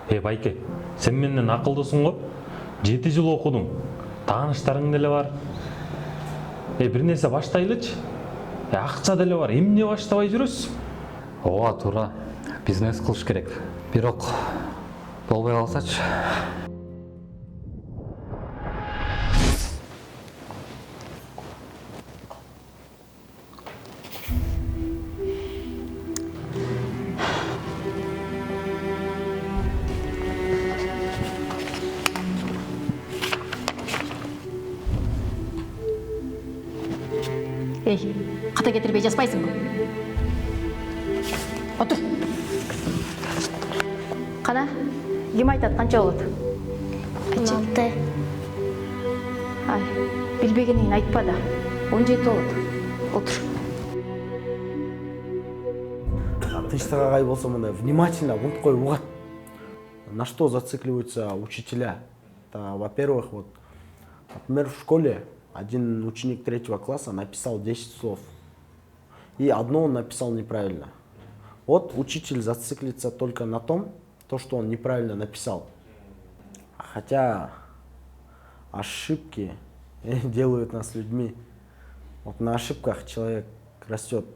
Байке, сен менден акылдысың го? 7 жыл окудуң. Тааныштарың деле бар. Бир нерсе баштайлычы. Акча деле бар. Эмне баштабай жүрөсүз? Ооба туура. Бизнес кылыш керек. Бирок болбой калсачы. Эй, ката кетирбей жазбайсыңбы? Отур. Кана, ким айтат канча болот? 16. Ай, билбегениңди айтпа да. 17 болот. Отур. Тынчтык агай болсо мындай внимательно угуп коюп угат. На что зацикливаются учителя? Во-первых, вот, например, в школе один ученик 3 класса написал 10 слов. И одно он написал неправильно. Вот учитель зациклится только на том, что он неправильно написал. Хотя ошибки делают нас людьми. Вот на ошибках человек растет.